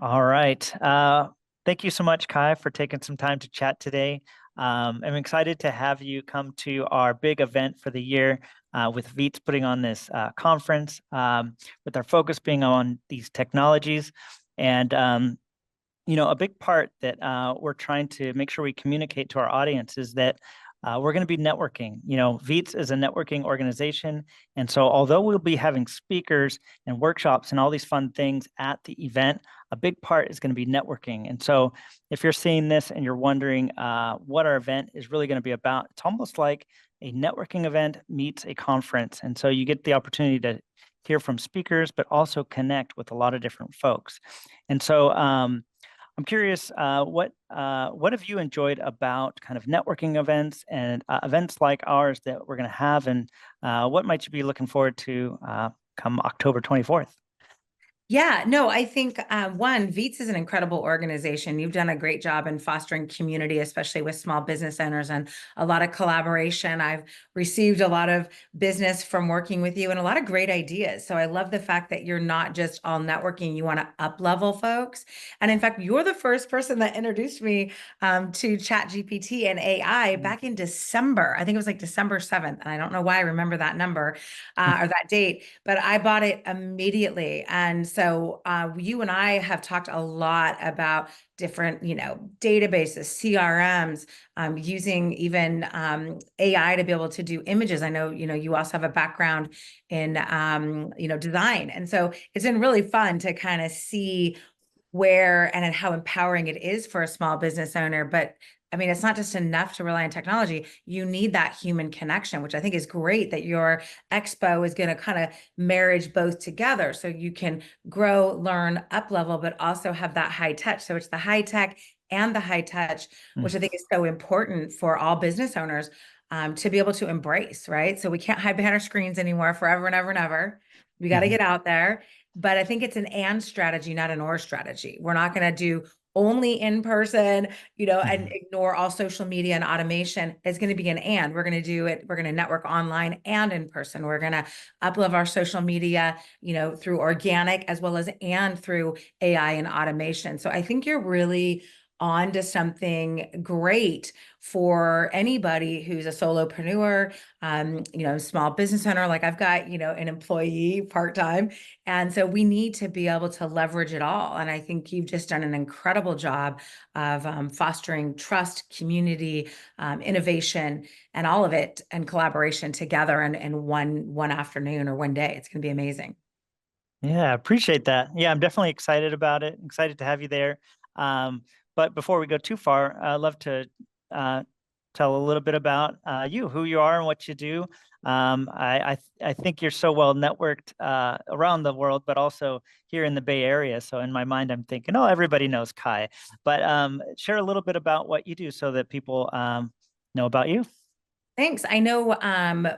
All right. Thank you so much, Kai, for taking some time to chat today. I'm excited to have you come to our big event for the year with Veets putting on this conference, with our focus being on these technologies. And a big part that we're trying to make sure we communicate to our audience is that we're going to be networking. Veets is a networking organization. And so, although we'll be having speakers and workshops and all these fun things at the event, a big part is going to be networking. And so, if you're seeing this and you're wondering what our event is really going to be about, it's almost like a networking event meets a conference. And so, you get the opportunity to hear from speakers, but also connect with a lot of different folks. And so, I'm curious, what have you enjoyed about kind of networking events and events like ours that we're going to have, and what might you be looking forward to come October 24th? Yeah, no, I think one, Veets is an incredible organization. You've done a great job in fostering community, especially with small business owners, and a lot of collaboration. I've received a lot of business from working with you and a lot of great ideas. So I love the fact that you're not just all networking, you want to up level folks. And in fact, you're the first person that introduced me to Chat GPT and AI back in December. I think it was like December 7th. And I don't know why I remember that number or that date, but I bought it immediately. And so you and I have talked a lot about different, databases, CRMs, using even AI to be able to do images. I know, you also have a background in, design. And so it's been really fun to kind of see where and how empowering it is for a small business owner. But I mean, it's not just enough to rely on technology. You need that human connection, which I think is great that your expo is going to kind of marriage both together. So you can grow, learn, up level, but also have that high touch. So it's the high tech and the high touch, which I think is so important for all business owners to be able to embrace, right? So we can't hide behind our screens anymore forever and ever and ever. We got to Mhm. get out there. But I think it's an and strategy, not an or strategy. We're not going to do only in person, and Mhm. ignore all social media and automation. It's going to be an and. We're going to do it. We're going to network online and in person. We're going to uplift our social media, through organic as well as and through AI and automation. So I think you're really on to something great for anybody who's a solopreneur, small business owner. Like I've got, an employee part-time. And so we need to be able to leverage it all. And I think you've just done an incredible job of fostering trust, community, innovation, and all of it and collaboration together in one afternoon or one day. It's going to be amazing. Yeah, I appreciate that. Yeah, I'm definitely excited about it. Excited to have you there. But before we go too far, I'd love to uh, tell a little bit about you, who you are, and what you do. I think you're so well networked around the world, but also here in the Bay Area. So in my mind, I'm thinking, oh, everybody knows Kai. But share a little bit about what you do so that people know about you. Thanks. I know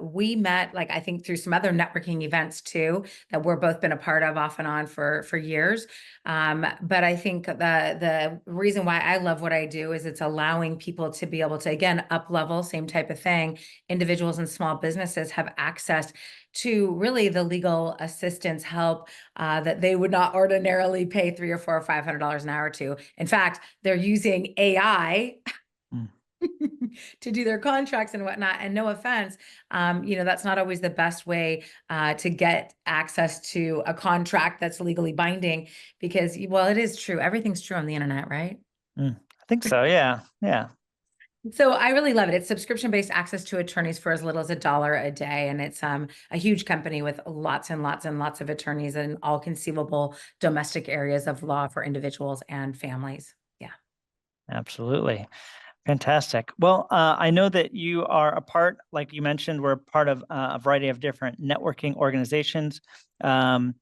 we met like I think through some other networking events too that we're both been a part of off and on for years. But I think the reason why I love what I do is it's allowing people to be able to again up level, same type of thing. Individuals and small businesses have access to really the legal assistance help that they would not ordinarily pay 3 or 4 or $500 an hour to. In fact, they're using AI Mm. to do their contracts and whatnot. And no offense, that's not always the best way to get access to a contract that's legally binding because, well, it is true. Everything's true on the internet, right? I think so. Yeah. Yeah. So I really love it. It's subscription-based access to attorneys for as little as $1 a day. And it's a huge company with lots and lots and lots of attorneys in all conceivable domestic areas of law for individuals and families. Yeah. Absolutely. Fantastic. Well, I know that you are a part, like you mentioned, we're a part of a variety of different networking organizations. Um,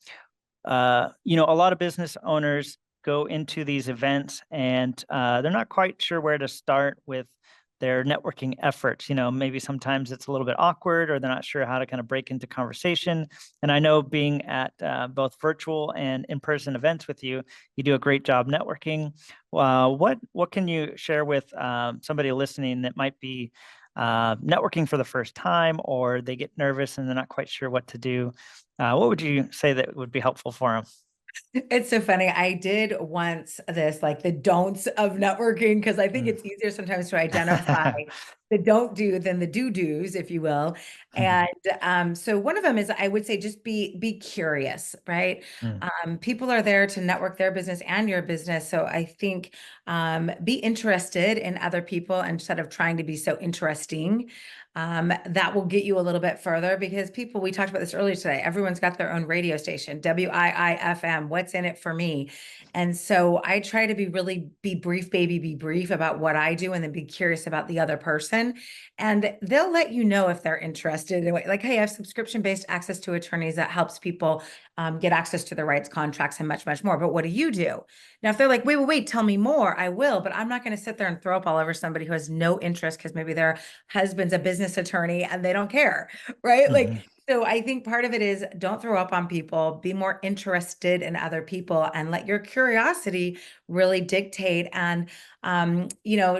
a lot of business owners go into these events and they're not quite sure where to start with their networking efforts. Maybe sometimes it's a little bit awkward or they're not sure how to kind of break into conversation. And I know being at both virtual and in-person events with you, you do a great job networking. What can you share with somebody listening that might be networking for the first time, or they get nervous and they're not quite sure what to do? What would you say that would be helpful for them? It's so funny. I did once this, like the don'ts of networking, because I think Mm. it's easier sometimes to identify the don't do than the do do's, if you will. And so one of them is, I would say, just be curious, right? Mm. People are there to network their business and your business. So I think be interested in other people instead of trying to be so interesting. That will get you a little bit further because people, we talked about this earlier today, everyone's got their own radio station, WIIFM, what's in it for me? And so I try to be brief, baby, be brief about what I do and then be curious about the other person. And they'll let you know if they're interested in like, hey, I have subscription-based access to attorneys that helps people get access to their rights, contracts, and much, much more. But what do you do? Now, if they're like, wait, tell me more, I will, but I'm not going to sit there and throw up all over somebody who has no interest because maybe their husband's a business attorney and they don't care, right? Mhm. So I think part of it is don't throw up on people, be more interested in other people and let your curiosity really dictate. And,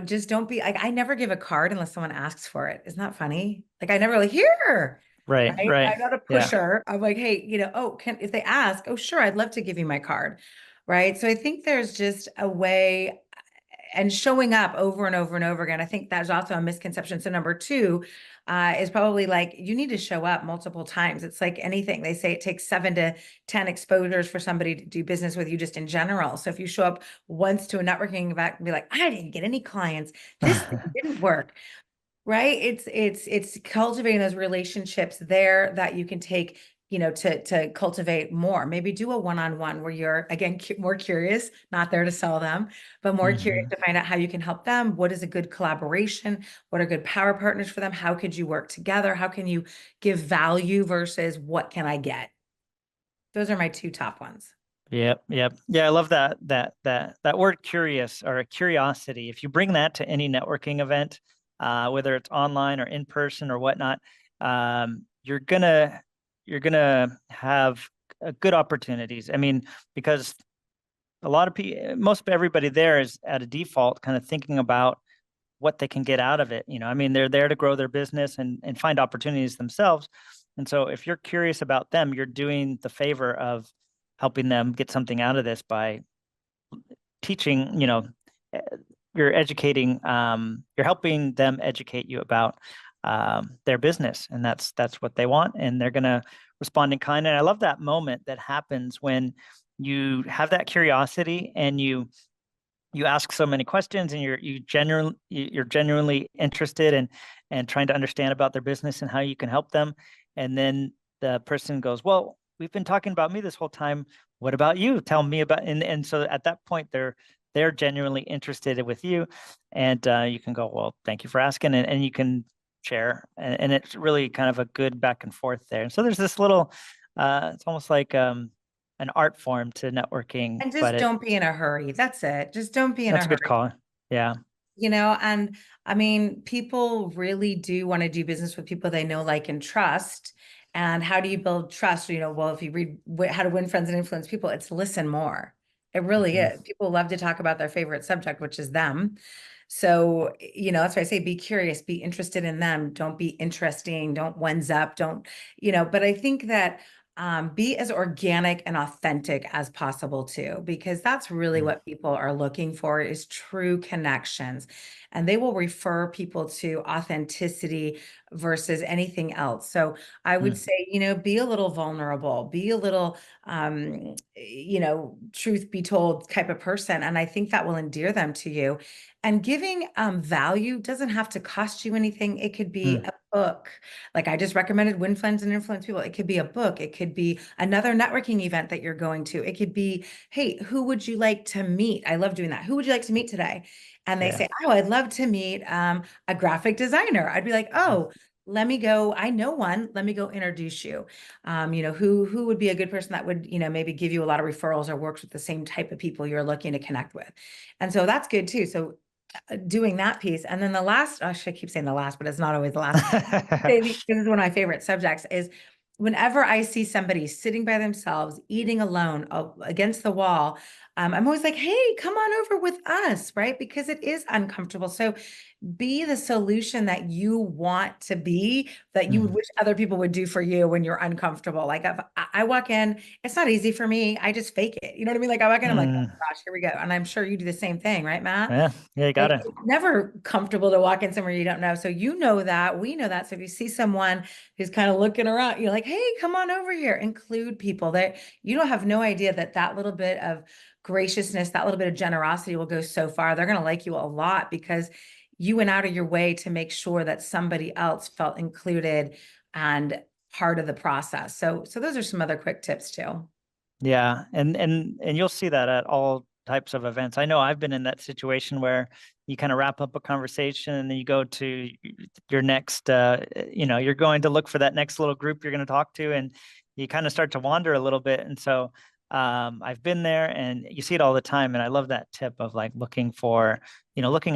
just don't be like, I never give a card unless someone asks for it. Isn't that funny? Like I never like, here, Right, right? right. I'm not a Yeah. pusher. I'm like, hey, if they ask, oh, sure, I'd love to give you my card. Right. So I think there's just a way and showing up over and over and over again. I think that's also a misconception. So number two is probably like you need to show up multiple times. It's like anything. They say it takes 7 to 10 exposures for somebody to do business with you just in general. So if you show up once to a networking event and be like, I didn't get any clients, this thing didn't work. Right. It's cultivating those relationships there that you can take, to cultivate more. Maybe do a one-on-one where you're again more curious, not there to sell them, but more curious Mhm. to find out how you can help them. What is a good collaboration? What are good power partners for them? How could you work together? How can you give value versus what can I get? Those are my two top ones. Yep, yep. Yeah, I love that word curious or a curiosity. If you bring that to any networking event, whether it's online or in person or whatnot, you're gonna have good opportunities. I mean, because a lot of people, most of everybody there is at a default kind of thinking about what they can get out of it. I mean, they're there to grow their business and find opportunities themselves. And so if you're curious about them, you're doing the favor of helping them get something out of this by teaching, eh, you're educating, you're helping them educate you about their business. And that's what they want. And they're gonna respond in kind. And I love that moment that happens when you have that curiosity and you ask so many questions and you're genuinely interested and trying to understand about their business and how you can help them. And then the person goes, well, we've been talking about me this whole time. What about you? Tell me about, and so at that point they're genuinely interested with you. And you can go, well, thank you for asking. And you can share. And it's really kind of a good back and forth there. And so there's this little, it's almost like an art form to networking, And but just don't be in a hurry. That's it. Just don't be in a that's a good hurry. call. Yeah. And I mean, people really do want to do business with people they know, like, and trust. And how do you build trust? Well, if you read How to Win Friends and Influence People, it's listen more. It really Mhm. is. People love to talk about their favorite subject, which is them. So, that's why I say be curious, be interested in them. Don't be interesting. Don't ones up. Don't, but I think that be as organic and authentic as possible too, because that's really Mm. what people are looking for is true connections. And they will refer people to authenticity versus anything else. So I would Mm. say, be a little vulnerable, be a little, truth be told type of person. And I think that will endear them to you. And giving value doesn't have to cost you anything. It could be Mm. a book. Like I just recommended Win Friends and Influence People. It could be a book. It could be another networking event that you're going to. It could be, hey, who would you like to meet? I love doing that. Who would you like to meet today? And they Yeah. say, oh, I'd love to meet a graphic designer. I'd be like, Mhm. oh, let me go. I know one. Let me go introduce you. Who would be a good person that would, maybe give you a lot of referrals or works with the same type of people you're looking to connect with. And so that's good too. So doing that piece. And then the last, I should keep saying the last, but it's not always the last. This is one of my favorite subjects is whenever I see somebody sitting by themselves, eating alone against the wall, I'm always like, hey, come on over with us, right? Because it is uncomfortable. So be the solution that you want to be, that you would Mhm. wish other people would do for you when you're uncomfortable. Like if I walk in, it's not easy for me. I just fake it. You know what I mean? Like I walk in, I'm like, oh Mm, gosh, here we go. And I'm sure you do the same thing, right, Matt? yeah, yeah, you Like got it. it's never comfortable to walk in somewhere you don't know. So you know that, we know that. So if you see someone who's kind of looking around, you're like, hey, come on over here. Include people that you don't have no idea that that little bit of graciousness, that little bit of generosity will go so far. They're going to like you a lot because you went out of your way to make sure that somebody else felt included and part of the process. So those are some other quick tips too. Yeah, and you'll see that at all types of events. I know I've been in that situation where you kind of wrap up a conversation and then you go to your next you're going to look for that next little group you're going to talk to, and you kind of start to wander a little bit. And so I've been there, and you see it all the time, and I love that tip of like looking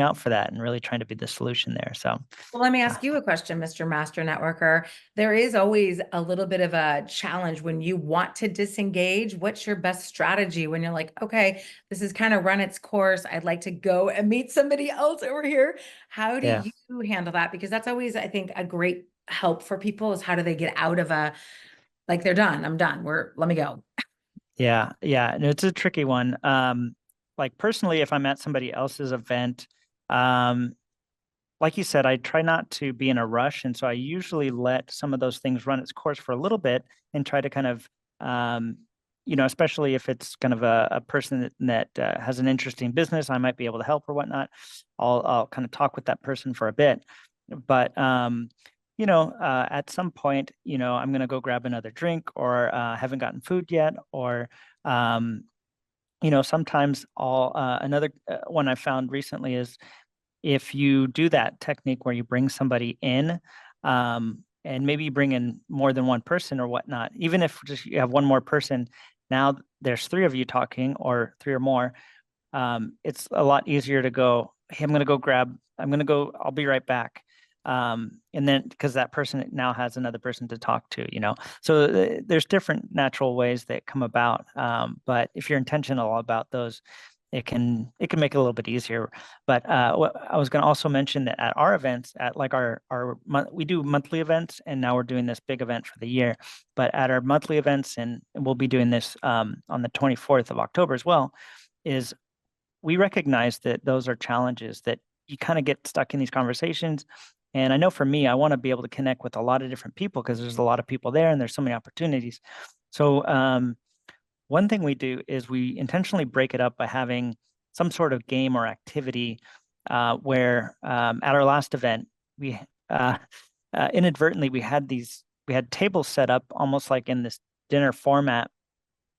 out for that and really trying to be the solution there. So Well, let me uh, ask you a question, Mr. Master Networker. There is always a little bit of a challenge when you want to disengage. What's your best strategy when you're like, okay, this has kind of run its course. I'd like to go and meet somebody else over here. How do yeah. you handle that? Because that's always, I think, a great help for people is how do they get out of a, like they're done. I'm done. Let me go. Yeah, yeah, and it's a tricky one. Like personally, if I'm at somebody else's event, um, like you said, I try not to be in a rush, and so I usually let some of those things run its course for a little bit and try to kind of, especially if it's kind of a person that has an interesting business, I might be able to help or whatnot. I'll kind of talk with that person for a bit, but at some point, I'm gonna go grab another drink, or haven't gotten food yet, or um, sometimes I'll another one I found recently is if you do that technique where you bring somebody in, and maybe you bring in more than one person or whatnot, even if just you have one more person, now there's three of you talking or three or more, it's a lot easier to go, hey, I'm going to go, I'll be right back. And then because that person now has another person to talk to, so there's different natural ways that come about. But if you're intentional about those, it can make it a little bit easier. But what I was going to also mention that at our events, at like we do monthly events, and now we're doing this big event for the year. But at our monthly events, and we'll be doing this on the 24th of October as well, is we recognize that those are challenges that you kind of get stuck in these conversations. And I know for me, I want to be able to connect with a lot of different people because there's a lot of people there and there's so many opportunities. So one thing we do is we intentionally break it up by having some sort of game or activity where at our last event, we inadvertently we had tables set up almost like in this dinner format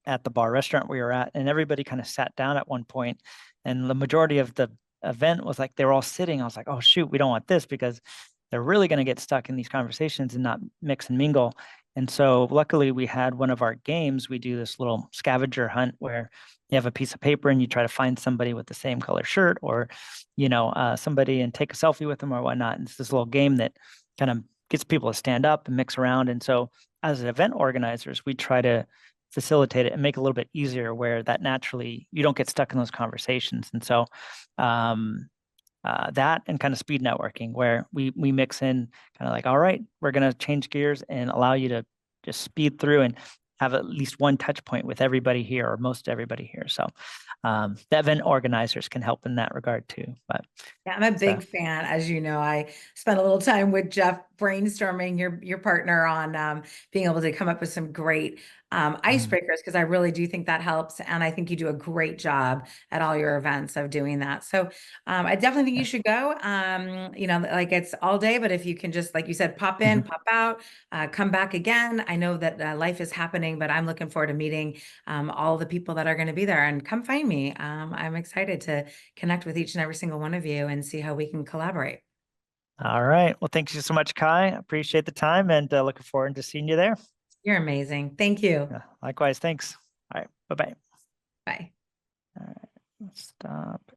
at the bar restaurant we were at, and everybody kind of sat down at one point, and the majority of the event was like they were all sitting. I was like, oh shoot, we don't want this because they're really going to get stuck in these conversations and not mix and mingle. And so luckily we had one of our games. We do this little scavenger hunt where you have a piece of paper and you try to find somebody with the same color shirt, or somebody, and take a selfie with them or whatnot. And it's this little game that kind of gets people to stand up and mix around. And so as event organizers, we try to facilitate it and make it a little bit easier where that naturally you don't get stuck in those conversations. And so that and kind of speed networking where we mix in kind of like, all right, we're going to change gears and allow you to just speed through and have at least one touch point with everybody here or most everybody here. So the event organizers can help in that regard too. But Yeah, I'm a so big fan. As you know, I spent a little time with Jeff brainstorming your partner on being able to come up with some great mm, icebreakers because I really do think that helps, and I think you do a great job at all your events of doing that. So I definitely think you yeah. should go. Like it's all day, but if you can just, like you said, pop in, Mhm. pop out, come back again. I know that life is happening, but I'm looking forward to meeting all the people that are going to be there. And come find me. I'm excited to connect with each and every single one of you and see how we can collaborate. All right. Well, thank you so much, Kai. Appreciate the time, and looking forward to seeing you there. You're amazing. Thank you. Likewise. Thanks. All right. Bye bye. Bye. All right. Let's stop.